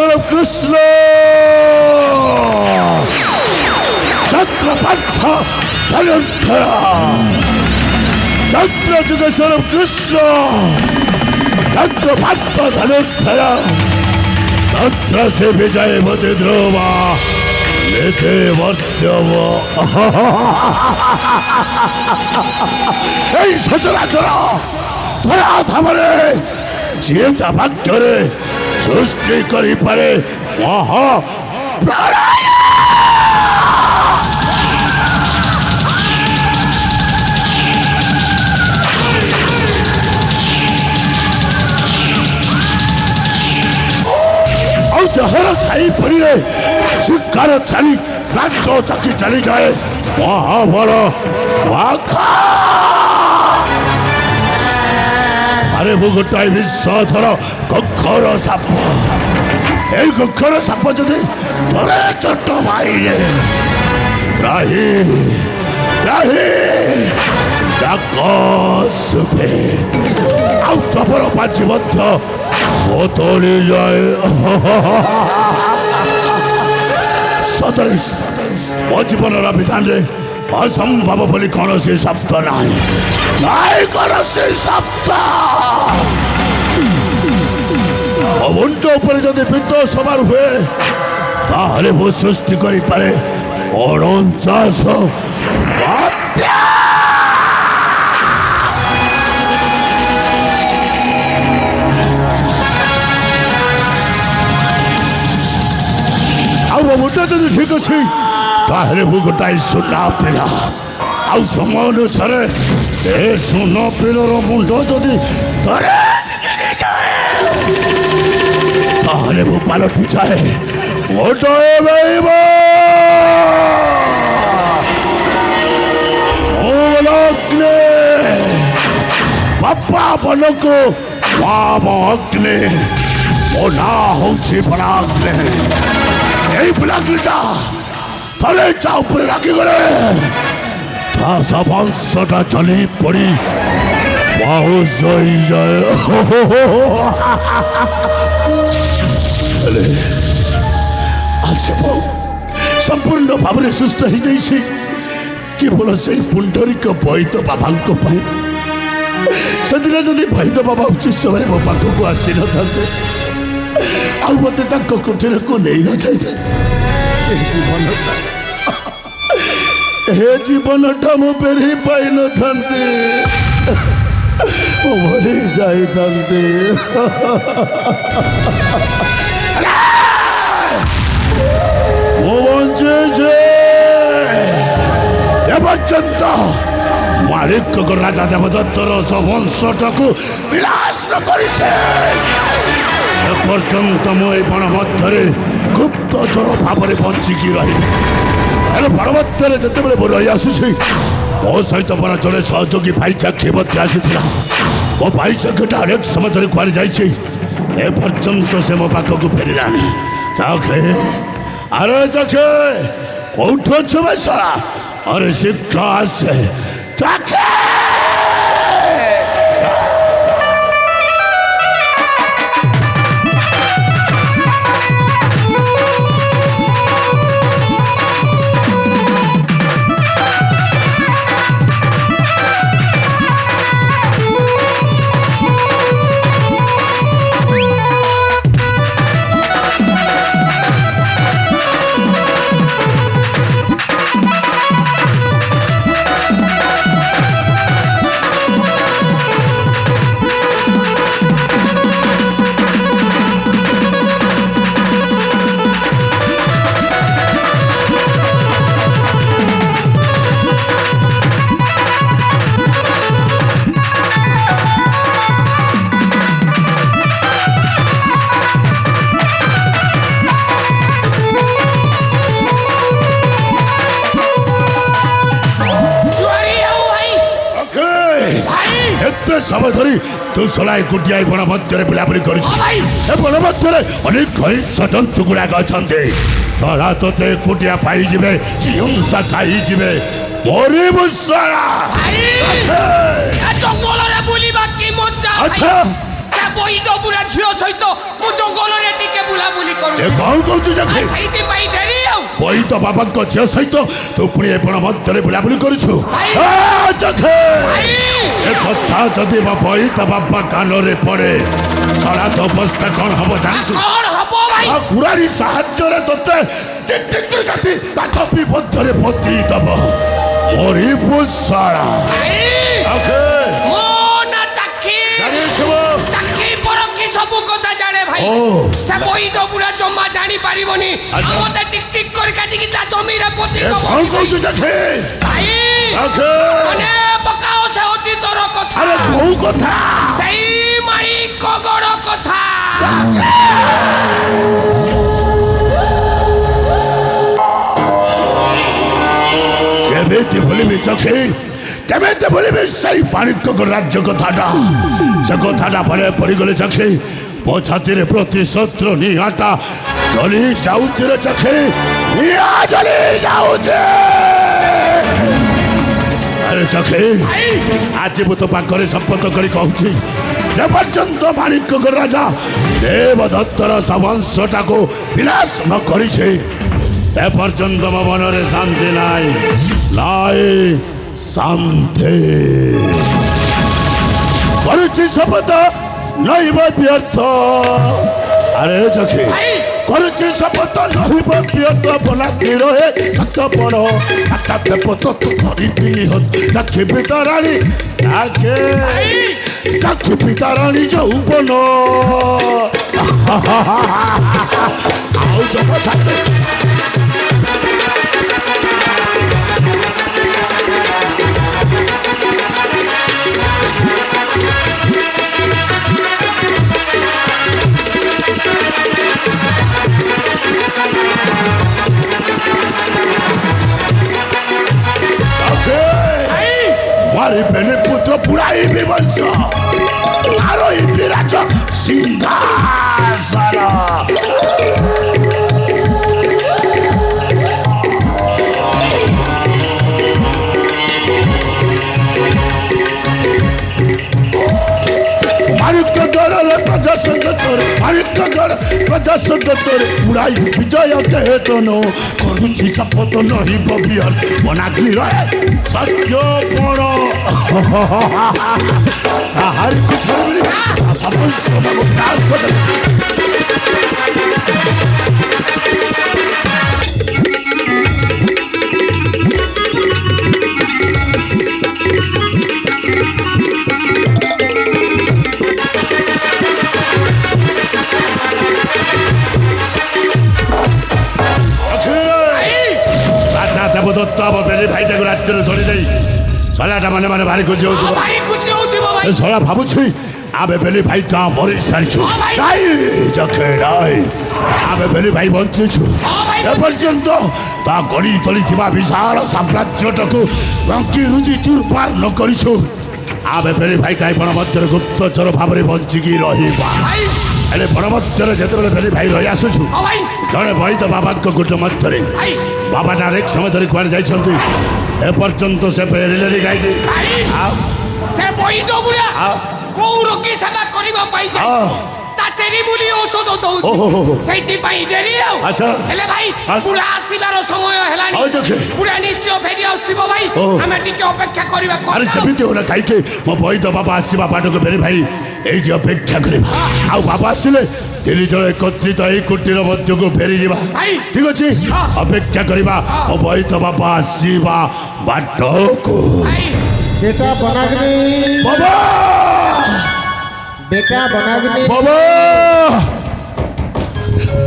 স্বরূপ কৃষ্ণ চক্রপার্থ ধনুর্ধরা চক্র যুগ স্বরূপ কৃষ্ণ চক্রপার্থ ধনুর্ধরা তত্র সে বিজয় মতে ধ্রুবা লেখে বর্তব এই সচরাচর ধরা ধামরে ଯିଏ ଯା ଭାଗ୍ୟରେ ସୃଷ୍ଟି କରିପାରେ ମହା ପ୍ରଳୟ ଆଉ ଦେହର ଛାଇ ପଡ଼ିଲେ ଶିକାର ଛାଡ଼ି ରାଜ ଚାକି ଚାଲିଯାଏ ମହାବଳ আরে মু গোটাই বিশ্বধর গক্ষর সাপ এই গক্ষর সাপ যদি ধরে চট মাইলে ত্রাহি ত্রাহি ডাক শুভে ଆଉ ତମର ପାଚି ମଧ୍ୟ ବଦଳି ଯାଏ ସତରେ ମୋ ଜୀବନର ବିଧାନରେ ଅସମ୍ଭବ ବୋଲି କୌଣସି ଶବ୍ଦ ନାହିଁ ନାଇଁ କୌଣସି ଶବ୍ଦ ମୋ ମୁଣ୍ଡ ଉପରେ ଯଦି ବିଦ୍ଧ ସବାର ହୁଏ ତାହେଲେ ମୁଁ ସୃଷ୍ଟି କରିପାରେ 49 ଆଉ ମୋ ମୁଣ୍ଡ ଯଦି ଠିକ ଅଛି ତାହେଲେ ମୁଁ ଗୋଟାଏ ସୁନା ପିଲା ଆଉ ସମୟ ଅନୁସାରେ ଏ ସୁନ ପିଲାର ମୁଣ୍ଡ ଯଦି ଧରେ ତାହେଲେ ମୁଁ ପାଲଟି ଯାଏ ଗୋଟାଏ ଅଗ୍ନି ବାପା ବନକୁ ମାମ ଅଗ୍ନି ମୋ ନାଁ ହଉଛି ବନାଗ୍ନି এই বুলাগ্নিটা তাহলে যা উপরে রাখি গেলে তা বংশটা চলে পড়ি বাউস হয়ে যায় আছে সম্পূর্ণ ভাবে সুস্থ হয়ে যাইছি কেবল সেই পুণ্ডরিক বৈদ বাবাঙ্ক পাই সেদিন যদি বৈদ বাবা উচিত সময় ମୋ ପାଖକୁ ଆସିନଥାନ୍ତେ ଆଉ ମୋତେ ତାଙ୍କ କୋଠରୀକୁ ନେଇ ନ ଯାଇଥାଏ ଏ ଜୀବନଟା ମୁଁ ଫେରି ପାଇନଥାନ୍ତି ମୁଁ ମରି ଯାଇଥାନ୍ତି ମୁଁ ବଞ୍ଚିଛି ଏପର୍ଯ୍ୟନ୍ତ ମାଲିକ ରାଜା ଦେବଦତ୍ତର ବଂଶଟାକୁ ବିନାଶ କରିছে এপর্যন্ত ମୁଁ এই ବଣ ମଧ୍ୟରେ ଗୁପ୍ତଚର ଭାବରେ ବଞ୍ଚିକି ରହିବି ହେଲେ ପରବର୍ତ୍ତୀରେ ଯେତେବେଳେ ମୁଁ ରହି ଆସୁଛି ମୋ ସହିତ ମୋର ଜଣେ ସହଯୋଗୀ ଭାଇଚାକ୍ଷୀ ମଧ୍ୟ ଆସିଥିଲା ମୋ ଭାଇଚାକ୍ଷୀଟା ଅନେକ ସମୟ ଧରି କୁଆଡ଼େ ଯାଇଛି ଏପର୍ଯ୍ୟନ୍ତ ସେ ମୋ ପାଖକୁ ଫେରିଲାନି ଚାଖେ ଆରେ ଚାଖେ କୋଉଠୁ ଅଛୁ ବେ ଶଳା ଆରେ ଶୀଘ୍ର ଆସେ ଚାଖେ समय धरी तू सलाई कुटिया बण मध्य बुलाबुली कर बण मध्य अनेक जंतु गुड़ाक अच्छा सला ते कुटिया पाई जीवंता खाई मरबू বৈদ বুড়া ঝিও সহিত মু জঙ্গলরে টিকে বুলাবুলি করু ଏ କ'ଣ କହୁଛୁ ଜଖେ ସେଇଥି ପାଇଁ ଡେରି ଆଉ ବହିତ ବାବାଙ୍କ ଝିଅ ସହିତ ତୁ ପୁଣି ଏପଣ ମଧ୍ୟରେ ବୁଲାବୁଲି କରୁଛୁ ଜଖେ ଭାଇ ଏ କଥା ଯଦି ମୋ ବହିତ ବାବା କାନରେ ପଡେ ସଳା ତ ଅବସ୍ଥା କ'ଣ ହବ ଜାଣିଛୁ କଣ ହବ ଭାଇ କୁରାରୀ ସାହାଯ୍ୟରେ ତୋତେ ଟିକ କାଟି ତାଙ୍କ ବିପଦରେ ପୋତି ଦବ ମରିବୁ ଶଳା ଭାଇ ଜଖେ ମୋ ନା ଚାଖି ଜାଣିଛୁ ଚାଖି ପରଖି ସବୁ କଥା ଜାଣେ ଭାଇ ଓ ସେ ବୈଦ ବୁড়া জমা জানি পারিবনি আচ্ছা। আমাদের টিক টিক করে কাটিকি তা জমিরে পতি ଏ দব କ'ଣ କହୁଛୁ ଜଖେ ভাই ଜଖେ মনে পকাও সে অতীতর কথা আরে କୋଉ କଥା সেই মানিক গড় কথা କେମିତି ଭୁଲିବି ଚଖି କେମିତି ଭୁଲିବି ସେଇ ପାଣିକ ରାଜ୍ୟ କଥାଟା ସେ କଥାଟା ପରେ ପଡ଼ିଗଲେ ଚଖି ମୋ ଛାତିରେ ପ୍ରତି ଶତ୍ରୁ ନିଆଁଟା ଜଳି ଯାଉଛି ରେ ଚଖି ନିଆଁ ଜଳି ଯାଉଛି ଆରେ ଚଖି ଆଜି ମୁଁ ତୋ ପାଖରେ ଶପଥ କରି କହୁଛି ଏପର୍ଯ୍ୟନ୍ତ ମାଣିକ ରାଜା ଦେବଦତ୍ତର ସବଂଶଟାକୁ ବିନାଶ ନ କରିଛି এপর্যন্ত ମୋ ମନରେ ଶାନ୍ତି ନାହିଁ ନାହିଁ ଶାନ୍ତି କରୁଛି ଶପଥ ନହିବ ବ୍ୟର୍ଥ ଆରେ ଚଖି କରୁଛି ଶପଥ ନହିବ ବ୍ୟର୍ଥ ବଲାକି ରହେ ସତ ବଡ଼ ହାତ ଦେବ ତତ ଧରିଥିଲି ଚକ୍ଷି ପିତାରାଣୀ ଆଗେ ଚକ୍ଷି ପିତାରାଣୀ ଯୌବନ ଆଉ ଜମା ଛାତେ মারিবেন পুত্র পুরাইবি বংশ আরোইবি রাজ সিংহাসন মানিক্য গড়রে প্রজাসঙ্গ তোর মানিক্য গড় প্রজাসঙ্গ তোর পুরাই বিজয় কেতন করুছি শপথ নহিব বিয়র বনাগ্নি রহে সত্য পড় তাহারি কুছড়ি সমস্ত নাশ করে রাজা দেবদত্ত ଆମ ବେଲି ଭାଇଟାକୁ ରାତିରେ ଧରି ଦେଇ ଶଳାଟା ମାନେ ମାନେ ଭାରି ଖୁସି ହଉଥିବ ভাই খুশি হউতিব ভাই ଏ ଶଳା ଭାବୁଛି ଆମେ ବେଲି ଭାଇଟା ମରି ସାରିଛୁ ନାଇଁ ଜଖେ ନାଇଁ ଆମେ ବେଲି ଭାଇ ବଞ୍ଚିଛୁ ଏପର୍ଯ୍ୟନ୍ତ ତା ଗଳି ତଳିଥିବା ବିଶାଳ ସାମ୍ରାଜ୍ୟଟାକୁ ରଙ୍କି ରୁଜି ଚୁରପାର ନ କରିଛୁ ଆମେ ବେଲି ଭାଇଟା ବଣ ମଧ୍ୟରେ ଗୁପ୍ତଚର ଭାବରେ ବଞ୍ଚିକି ରହିବା ভাই ହେଲେ ବଣ ମଧ୍ୟରେ ଯେତେବେଳେ ବେଲି ଭାଇ ରହି ଆସୁଛୁ ও ভাই ଜଣେ ବୈଦ ବାବାଙ୍କ ଗୁଟ ମଧ୍ୟରେ ভাই ବାବାଟା ଅନେକ ସମୟ ଧରି କୁଆଡ଼େ ଯାଇଛନ୍ତି ଏପର୍ଯ୍ୟନ୍ତ ସେ ଫେରିଲେଣି କାହିଁକି ভাই সে বৈদ বুড়া কৌ রোগী সেবা করিবা পাই যাই তা চেরি বুলি ঔষধ দউছি ওহো সেইতি পাই ডেরি আউ আচ্ছা। হেলে ভাই হ্যাঁ। বুড়া আসিবার সময় হেলানি হଉ ଜଖେ বুড়া নিশ্চয় ফেরি আসিব ভাই ওহো। আমি টিকে অপেক্ষা করিবা ଆରେ ଯେମିତି ହଉ ନା କାହିଁକି ମୋ ବୈଦ ବାବା ଆସିବା ବାଟକୁ ଫେରି ଭାଇ ଏଇଠି ଅପେକ୍ଷା କରିବା ଆଉ ବାବା ଆସିଲେ ତିନି ଜଣ ଏକତ୍ରିତ ଏଇ କୁଟୀର ମଧ୍ୟକୁ ଫେରିଯିବା ଭାଇ। ଠିକ ଅଛି ଅପେକ୍ଷା କରିବା ମୋ ବୈଦ ବାବା ଆସିବା ବାଟକୁ ভাই बेटा बनाग्नि ବାବା बेटा बनाग्नि ବାବା